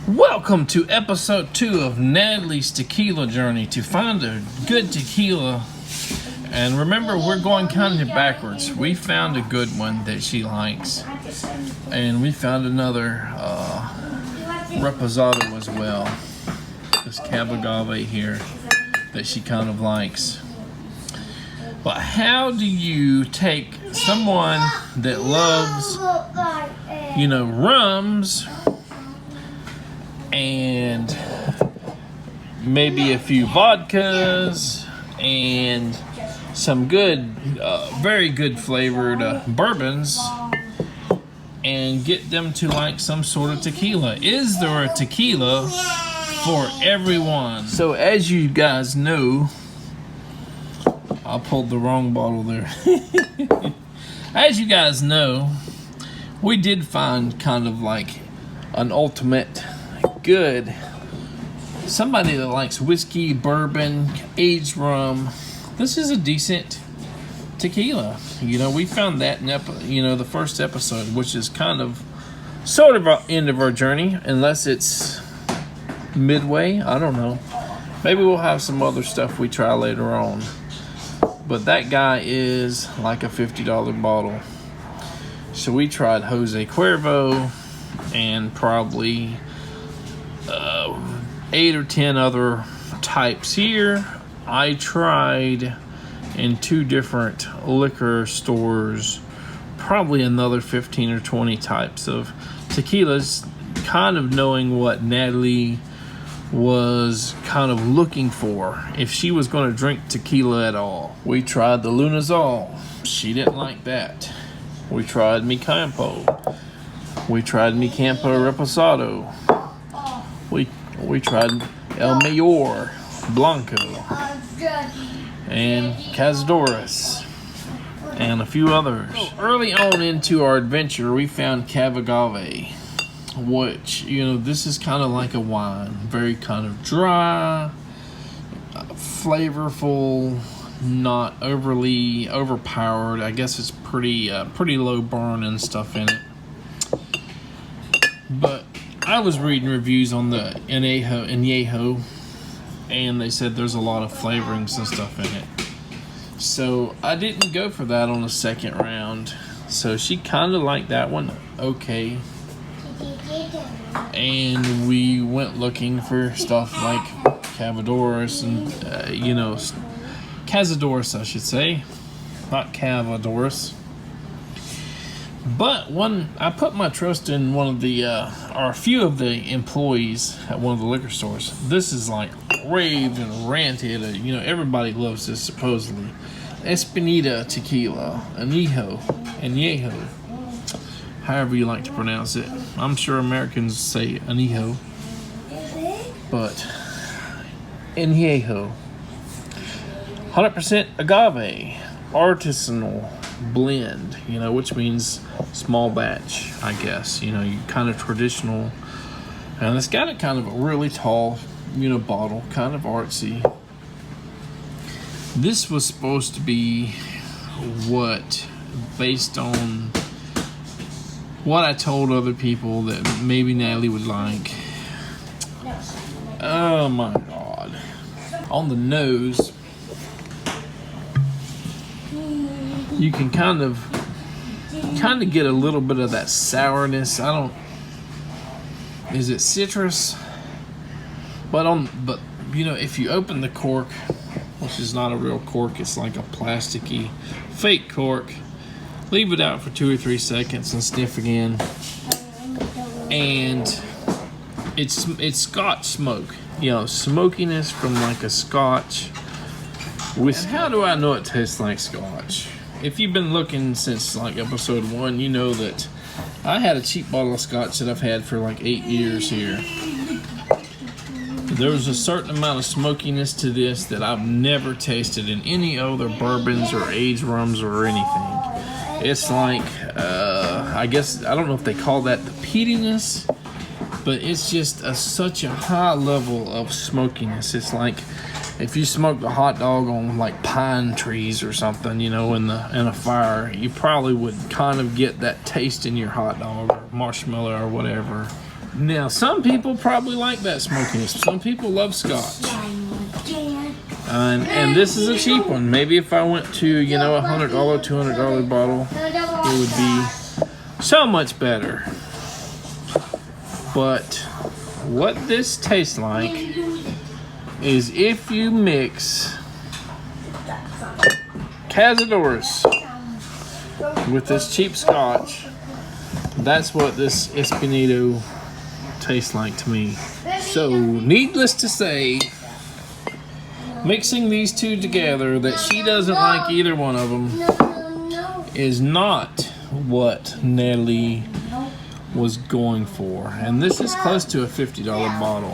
Welcome to episode 2 of Natalie's tequila journey to find a good tequila. And remember, we're going kind of backwards. We found a good one that she likes, and we found another reposado as well. This cab agave here that she kind of likes. But how do you take someone that loves, rums and maybe a few vodkas and some good, very good flavored bourbons, and get them to like some sort of tequila? Is there a tequila for everyone? So as you guys know, I pulled the wrong bottle there. As you guys know, we did find kind of like an ultimate good, somebody that likes whiskey, bourbon, aged rum. This is a decent tequila. We found that in the first episode, which is kind of sort of our end of our journey, unless it's midway. I don't know. Maybe we'll have some other stuff we try later on. But that guy is like a $50 bottle. So we tried Jose Cuervo and probably 8 or 10 other types here. I tried in 2 different liquor stores probably another 15 or 20 types of tequilas, kind of knowing what Natalie was kind of looking for if she was going to drink tequila at all. We tried the Lunazol. She didn't like that. We tried Mi Campo. We tried Mi Campo Reposado. We tried El Mayor Blanco and Cazadores and a few others. Early on into our adventure, we found Cab Agave, which, this is kind of like a wine. Very kind of dry, flavorful, not overly overpowered. I guess it's pretty low burn and stuff in it. But I was reading reviews on the anejo, and they said there's a lot of flavorings and stuff in it. So I didn't go for that on the second round. So she kind of liked that one. Okay. And we went looking for stuff like Cazadores and, Cazadores, I should say. Not Cazadores. But I put my trust in one of the, or a few of the employees at one of the liquor stores. This is like raved and ranted. Everybody loves this supposedly. Espanita tequila, anejo, however you like to pronounce it. I'm sure Americans say anejo, but anejo. 100% agave, artisanal blend, which means small batch, I guess. You kind of traditional, and it's got a kind of a really tall, bottle, kind of artsy. This was supposed to be based on what I told other people that maybe Natalie would like. Oh my God. On the nose, you can kind of get a little bit of that sourness. Is it citrus? But if you open the cork, which is not a real cork, it's like a plasticky fake cork, leave it out for 2 or 3 seconds and sniff again, and it's scotch smoke, smokiness from like a scotch. How do I know it tastes like scotch? If you've been looking since like episode 1, you know that I had a cheap bottle of scotch that I've had for like 8 years here. There's a certain amount of smokiness to this that I've never tasted in any other bourbons or aged rums or anything. It's like, I guess, I don't know if they call that the peatiness, but it's just such a high level of smokiness. It's like if you smoked a hot dog on like pine trees or something, in a fire, you probably would kind of get that taste in your hot dog or marshmallow or whatever. Now, some people probably like that smokiness. Some people love scotch. And this is a cheap one. Maybe if I went to, you know, $100, $200 bottle, it would be so much better. But what this tastes like is if you mix Cazadores with this cheap scotch, that's what this Espanita tastes like to me. So, needless to say, mixing these two together, that she doesn't like either one of them, is not what Natalie was going for. And this is close to a $50 bottle.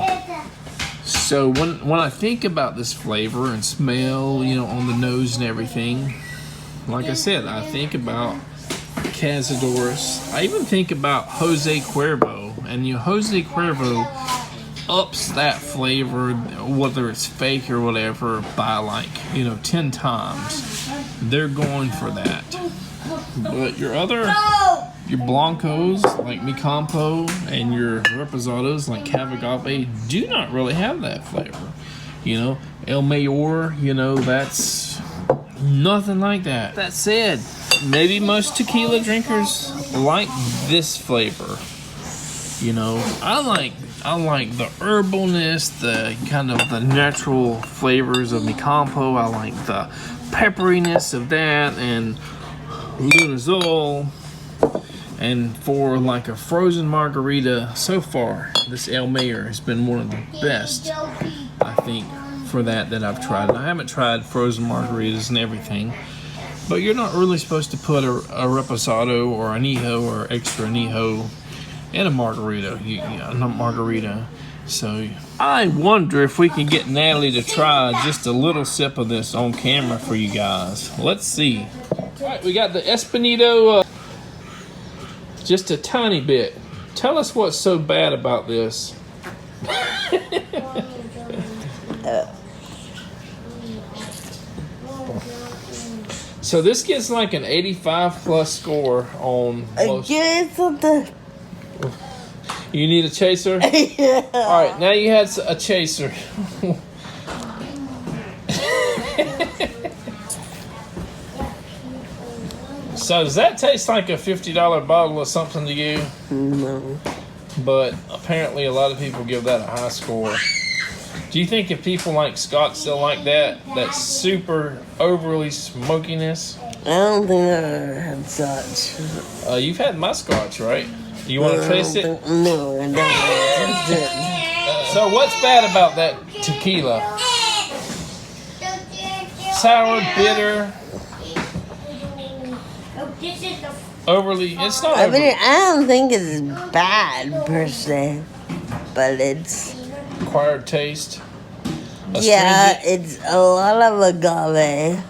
So when I think about this flavor and smell, you know, on the nose and everything, like I said, I think about Cazadores. I even think about Jose Cuervo. And you know, Jose Cuervo ups that flavor, whether it's fake or whatever, by like, you know, 10 times. They're going for that. But your Blancos, like Mi Campo, and your Reposados, like Cava Agave, do not really have that flavor. You know, El Mayor, you know, that's nothing like that. That said, maybe most tequila drinkers like this flavor. You know, I like the herbalness, the kind of the natural flavors of Mi Campo. I like the pepperiness of that, and Lunazol. And for like a frozen margarita, so far, this El Mayor has been one of the best, I think, for that I've tried. I haven't tried frozen margaritas and everything, but you're not really supposed to put a reposado or anejo or extra anejo in a margarita. Not margarita. So I wonder if we can get Natalie to try just a little sip of this on camera for you guys. Let's see. All right, we got the Espanita. Just a tiny bit. Tell us what's so bad about this. So this gets like an 85 plus score on most. Something. You need a chaser? Yeah. All right, now you had a chaser. So does that taste like a $50 bottle or something to you? No. But apparently a lot of people give that a high score. Do you think if people like scotch still like that super overly smokiness? I don't think I've ever had scotch. You've had my scotch, right? You want to taste it? No, I don't want to taste it. So what's bad about that tequila? Sour, bitter, overly. It's not. I mean, I don't think it's bad per se, but it's acquired taste. Yeah, it's a lot of agave,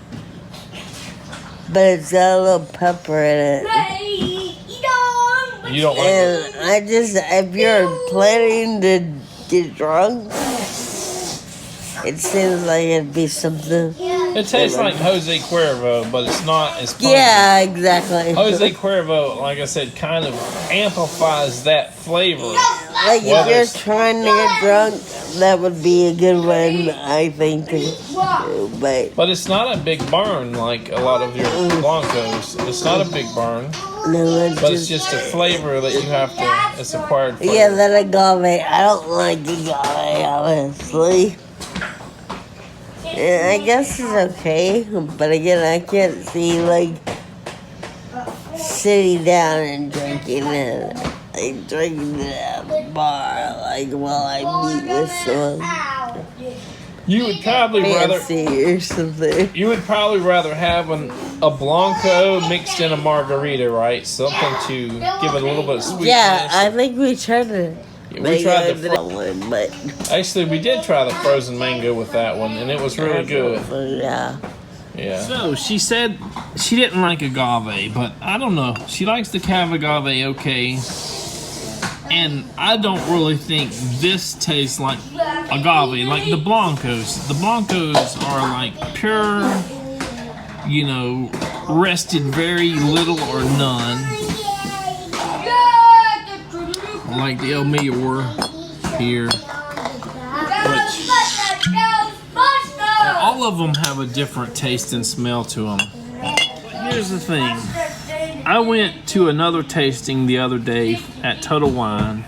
but it's got a little pepper in it. You don't like it? I just, if you're planning to get drunk, it seems like it'd be something. It tastes like Jose Cuervo, but it's not as pungent. Yeah, exactly. Jose Cuervo, like I said, kind of amplifies that flavor. Like if you're trying to get drunk, that would be a good one, I think. But it's not a big burn like a lot of your Blancos. It's not a big burn. No, but it's just a flavor that you have to. It's acquired flavor. Yeah, that agave. I don't like agave, honestly. Yeah, I guess it's okay, but again, I can't see like sitting down and drinking it. Like drinking it at a bar, like while I meet with someone. You would probably rather or something. You would probably rather have a Blanco mixed in a margarita, right? Something to give it a little bit of sweetness. Yeah, I think we tried to. We tried the one, but actually we did try the frozen mango with that one, and it was really good. Yeah. Yeah. So she said she didn't like agave, but I don't know. She likes the Cava Agave, okay. And I don't really think this tastes like agave, like the Blancos. The Blancos are like pure, you know, rested very little or none. like the El Mayor here, which all of them have a different taste and smell to them. Here's the thing. I went to another tasting the other day at Total Wine.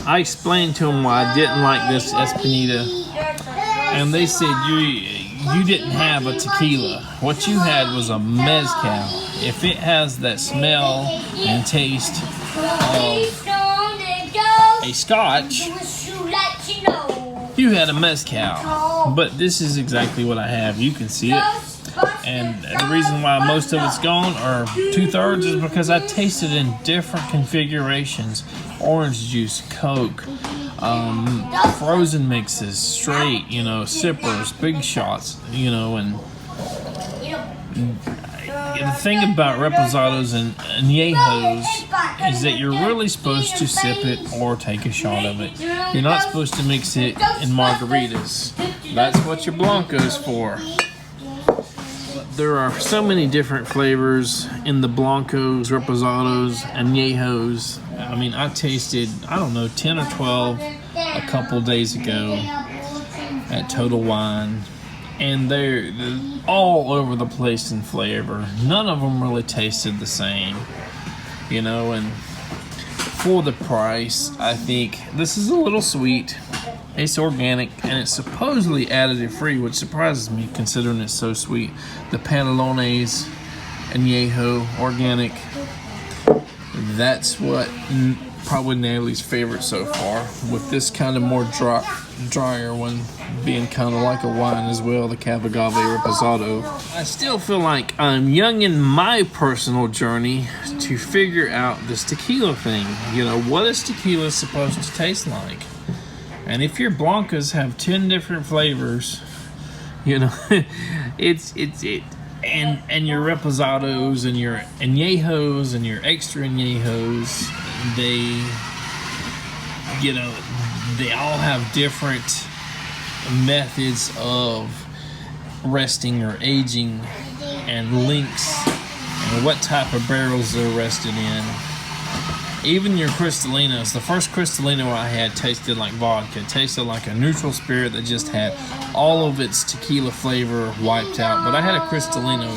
I explained to them why I didn't like this Espanita, and they said you didn't have a tequila. What you had was a mezcal. If it has that smell and taste of a scotch, you had a mezcal. But this is exactly what I have. You can see it. And the reason why most of it's gone, or 2/3, is because I tasted in different configurations. Orange juice, Coke, frozen mixes, straight, sippers, big shots, and the thing about reposados and añejos is that you're really supposed to sip it or take a shot of it. You're not supposed to mix it in margaritas. That's what your Blanco's for. There are so many different flavors in the Blancos, reposados, añejos. I mean, I tasted, 10 or 12 a couple days ago at Total Wine. And they're all over the place in flavor. None of them really tasted the same, and for the price, I think this is a little sweet. It's organic, and it's supposedly additive free, which surprises me considering it's so sweet. The Pantalones Añejo organic. That's what probably Natalie's favorite so far, with this kind of more drier one being kind of like a wine as well, the Cava Agave Reposado. I still feel like I'm young in my personal journey to figure out this tequila thing. What is tequila supposed to taste like? And if your Blancas have 10 different flavors, and your reposados and your añejos and your extra añejos, they all have different methods of resting or aging and lengths and what type of barrels they're rested in. Even your Cristalinos, the first Cristalino I had tasted like vodka. It tasted like a neutral spirit that just had all of its tequila flavor wiped out. But I had a Cristalino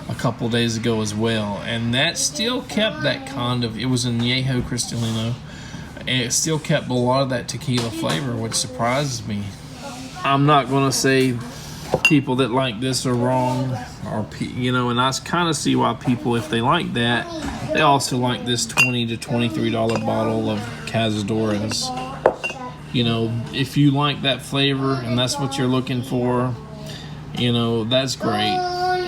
a couple days ago as well, and that still kept that kind of, it was a Añejo Cristalino, and it still kept a lot of that tequila flavor, which surprises me. I'm not going to say people that like this are wrong, or and I kind of see why people, if they like that, they also like this $20 to $23 bottle of Cazadores. If you like that flavor and that's what you're looking for, that's great.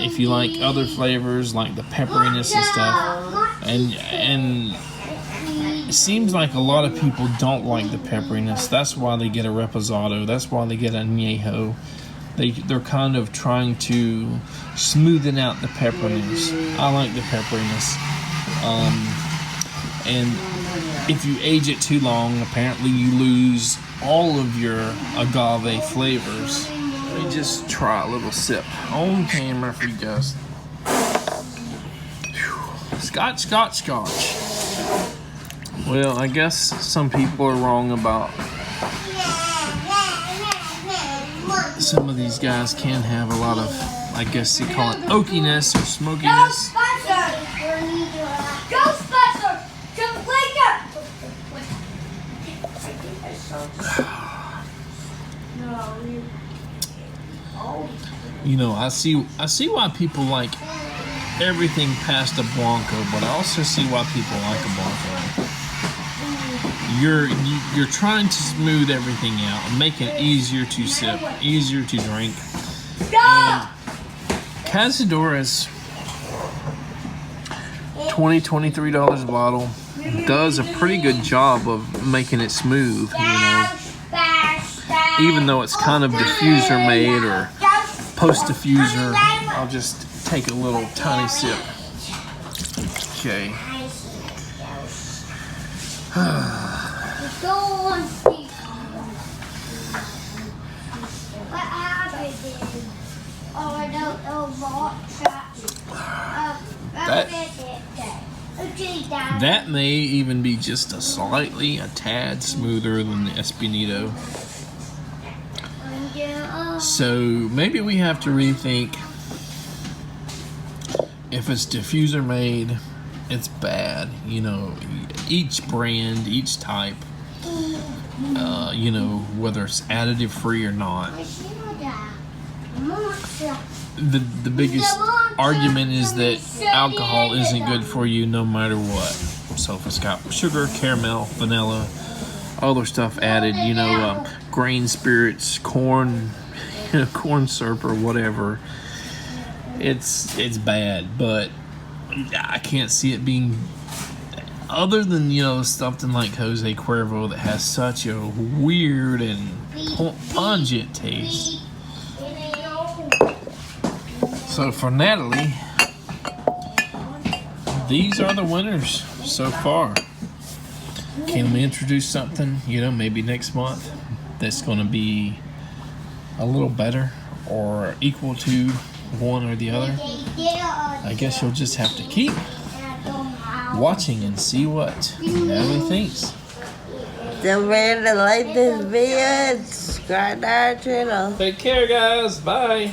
If you like other flavors like the pepperiness and stuff, and it seems like a lot of people don't like the pepperiness. That's why they get a reposado. That's why they get an añejo. They're kind of trying to smoothen out the pepperiness. I like the pepperiness. And if you age it too long, apparently you lose all of your agave flavors. Let me just try a little sip on camera for you guys. Scotch. Well, I guess some people are wrong about some of these guys can have a lot of, I guess you call it oakiness or smokiness. I see why people like everything past a Blanco, but I also see why people like a Blanco. You're trying to smooth everything out and make it easier to sip, easier to drink. And Cazadores, $23 a bottle, does a pretty good job of making it smooth, even though it's kind of diffuser made or post diffuser. I'll just take a little tiny sip. Okay. That may even be just a tad smoother than the Espanito. So maybe we have to rethink if it's diffuser made, it's bad. You know, each brand, each type, you know, whether it's additive free or not. The biggest argument is that alcohol isn't good for you no matter what. So if it's got sugar, caramel, vanilla, other stuff added, you know, grain spirits, corn, corn syrup or whatever, it's bad. But I can't see it being, other than, you know, something like Jose Cuervo that has such a weird and pungent taste. So for Natalie, these are the winners so far. Can we introduce something, you know, maybe next month that's going to be a little better or equal to one or the other? I guess you'll just have to keep watching and see what Natalie thinks. Don't forget to like this video and subscribe to our channel. Take care, guys. Bye.